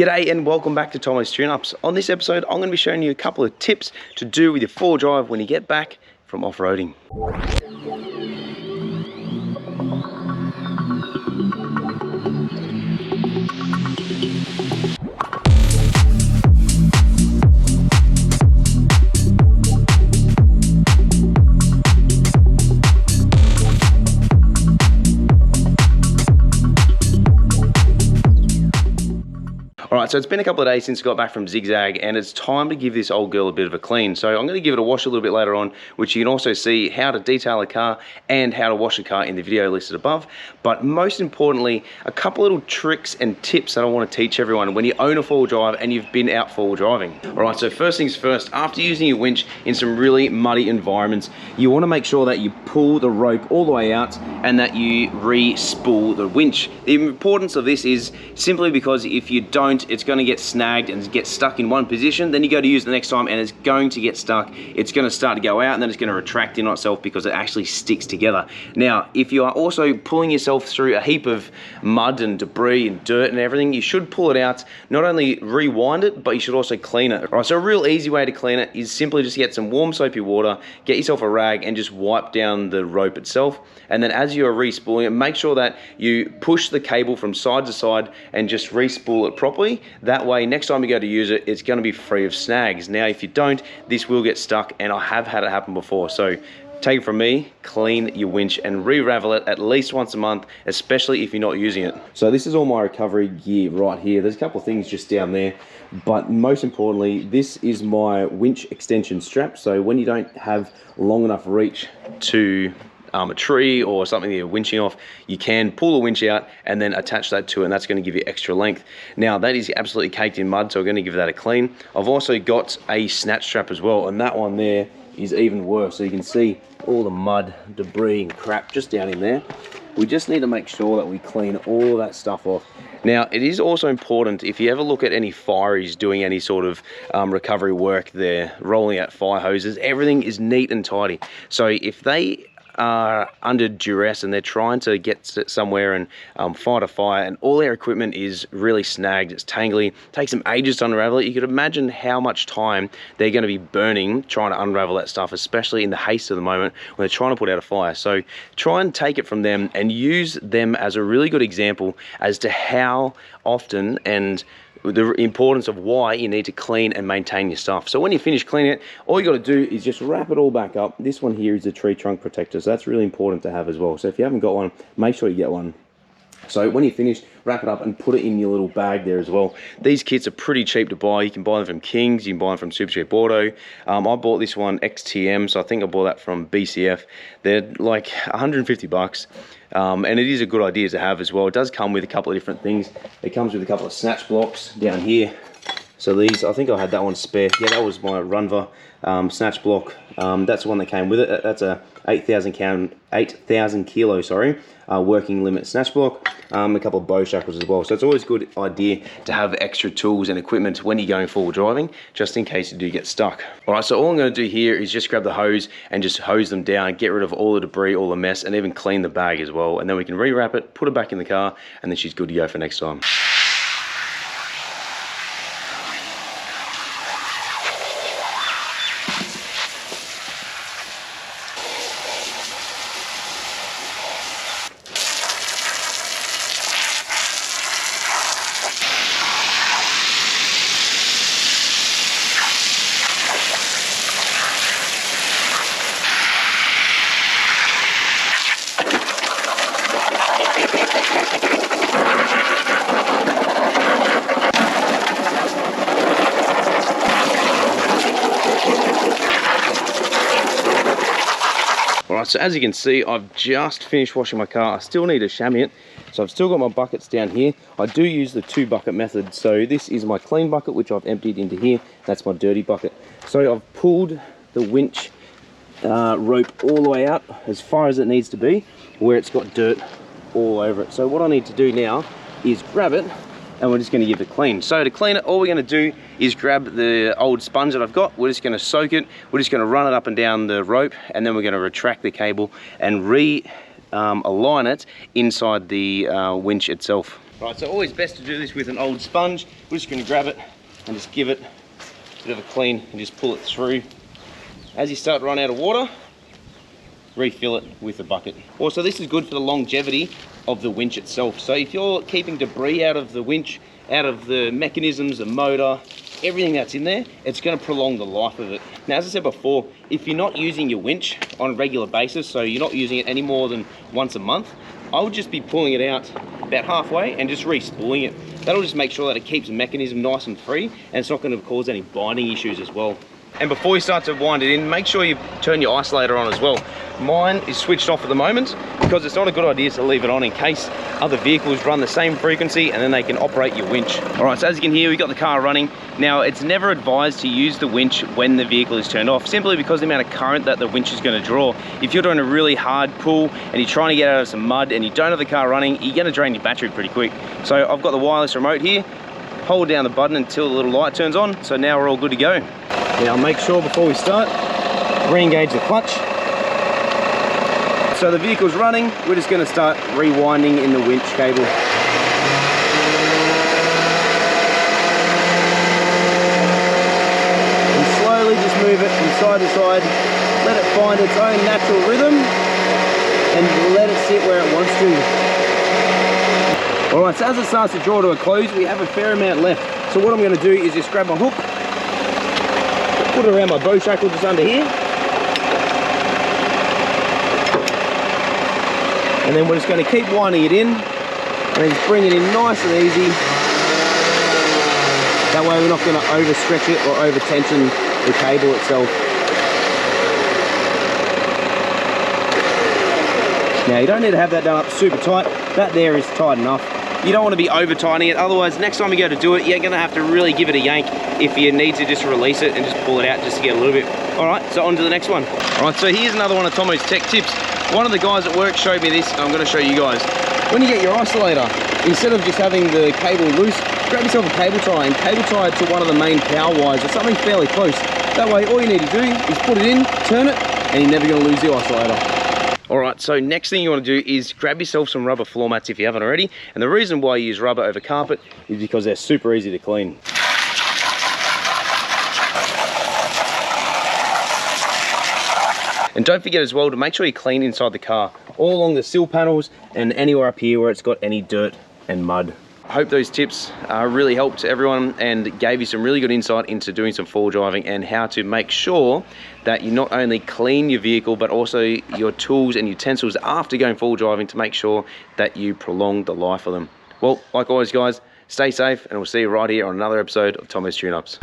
G'day and welcome back to Tomo's Tune-Ups. On this episode, I'm going to be showing you a couple of tips to do with your four-wheel drive when you get back from off-roading. Alright, so it's been a couple of days since I got back from Zigzag and it's time to give this old girl a bit of a clean. So I'm going to give it a wash a little bit later on, which you can also see how to detail a car and how to wash a car in the video listed above. But most importantly, a couple little tricks and tips that I want to teach everyone when you own a four-wheel drive and you've been out four-wheel driving. Alright, so first things first, after using your winch in some really muddy environments, you want to make sure that you pull the rope all the way out and that you re-spool the winch. The importance of this is simply because if you don't, it's going to get snagged and get stuck in one position. Then you go to use it the next time and it's going to get stuck. It's going to start to go out and then it's going to retract in on itself because it actually sticks together. Now, if you are also pulling yourself through a heap of mud and debris and dirt and everything, you should pull it out, not only rewind it, but you should also clean it. All right, so a real easy way to clean it is simply just get some warm soapy water, get yourself a rag and just wipe down the rope itself. And then as you are re-spooling it, make sure that you push the cable from side to side and just re-spool it properly. That way, next time you go to use it, it's going to be free of snags. Now, if you don't, this will get stuck, and I have had it happen before. So take it from me, clean your winch and re-ravel it at least once a month, especially if you're not using it. So this is all my recovery gear right here. There's a couple of things just down there, but most importantly, this is my winch extension strap. So when you don't have long enough reach to a tree or something that you're winching off, you can pull the winch out and then attach that to it, and that's going to give you extra length. Now that is absolutely caked in mud, so we're going to give that a clean. I've also got a snatch strap as well, and that one there is even worse. So you can see all the mud, debris and crap just down in there. We just need to make sure that we clean all that stuff off. Now, it is also important, if you ever look at any fireys doing any sort of recovery work, they're rolling out fire hoses, everything is neat and tidy. So if they are under duress and they're trying to get somewhere and fight a fire and all their equipment is really snagged, it's tangly, takes them ages to unravel it, you could imagine how much time they're going to be burning trying to unravel that stuff, especially in the haste of the moment when they're trying to put out a fire. So try and take it from them and use them as a really good example as to how often and the importance of why you need to clean and maintain your stuff. So when you finish cleaning it, all you got to do is just wrap it all back up. This one here is a tree trunk protector, so that's really important to have as well. So if you haven't got one, make sure you get one. So when you finish, wrap it up and put it in your little bag there as well. These kits are pretty cheap to buy. You can buy them from Kings, you can buy them from Super Cheap Auto. I bought this one XTM, so I think I bought that from BCF. They're like 150 bucks. And it is a good idea to have as well. It does come with a couple of different things. It comes with a couple of snatch blocks down here. So these, I think I had that one spare. Yeah, that was my Runva snatch block. That's the one that came with it. That's a 8,000 kilo, sorry, working limit snatch block. A couple of bow shackles as well. So it's always a good idea to have extra tools and equipment when you're going forward driving, just in case you do get stuck. All right, so all I'm going to do here is just grab the hose and just hose them down, get rid of all the debris, all the mess, and even clean the bag as well. And then we can rewrap it, put it back in the car, and then she's good to go for next time. Alright, so as you can see, I've just finished washing my car. I still need to chamois it, so I've still got my buckets down here. I do use the 2-bucket method, so this is my clean bucket, which I've emptied into here. That's my dirty bucket. So I've pulled the winch rope all the way out as far as it needs to be, where it's got dirt all over it. So what I need to do now is grab it, and we're just going to give it a clean. So to clean it, all we're going to do is grab the old sponge that I've got. We're just going to soak it. We're just going to run it up and down the rope, and then we're going to retract the cable and align it inside the winch itself. Right, so always best to do this with an old sponge. We're just going to grab it and just give it a bit of a clean and just pull it through. As you start to run out of water, refill it with a bucket. Also, this is good for the longevity of the winch itself. So if you're keeping debris out of the winch, out of the mechanisms, the motor, everything that's in there, it's going to prolong the life of it. Now, as I said before, if you're not using your winch on a regular basis, so you're not using it any more than once a month, I would just be pulling it out about halfway and just re-spooling it. That'll just make sure that it keeps the mechanism nice and free, and it's not going to cause any binding issues as well. And before you start to wind it in, make sure you turn your isolator on as well. Mine is switched off at the moment because it's not a good idea to leave it on in case other vehicles run the same frequency and then they can operate your winch. All right, so as you can hear, we've got the car running. Now, it's never advised to use the winch when the vehicle is turned off, simply because of the amount of current that the winch is going to draw. If you're doing a really hard pull and you're trying to get out of some mud and you don't have the car running, you're going to drain your battery pretty quick. So I've got the wireless remote here. Hold down the button until the little light turns on. So now we're all good to go. Now make sure before we start, re-engage the clutch. So the vehicle's running, we're just going to start rewinding in the winch cable. And slowly just move it from side to side, let it find its own natural rhythm, and let it sit where it wants to. Alright, so as it starts to draw to a close, we have a fair amount left. So what I'm going to do is just grab my hook, put it around my bow shackle just under here, and then we're just going to keep winding it in and then just bring it in nice and easy. That way we're not going to overstretch it or over tension the cable itself. Now you don't need to have that done up super tight, that there is tight enough. You don't want to be over tightening it, otherwise next time you go to do it, you're going to have to really give it a yank if you need to just release it and just pull it out just to get a little bit. Alright, so on to the next one. Alright, so here's another one of Tomo's tech tips. One of the guys at work showed me this, and I'm going to show you guys. When you get your isolator, instead of just having the cable loose, grab yourself a cable tie and cable tie it to one of the main power wires or something fairly close. That way all you need to do is put it in, turn it, and you're never going to lose the isolator. Alright, so next thing you want to do is grab yourself some rubber floor mats if you haven't already. And the reason why you use rubber over carpet is because they're super easy to clean. And don't forget as well to make sure you clean inside the car, all along the sill panels and anywhere up here where it's got any dirt and mud. I hope those tips really helped everyone and gave you some really good insight into doing some four-wheel driving and how to make sure that you not only clean your vehicle but also your tools and utensils after going four-wheel driving to make sure that you prolong the life of them. Well, like always guys, stay safe and we'll see you right here on another episode of Tomo's Tune Ups.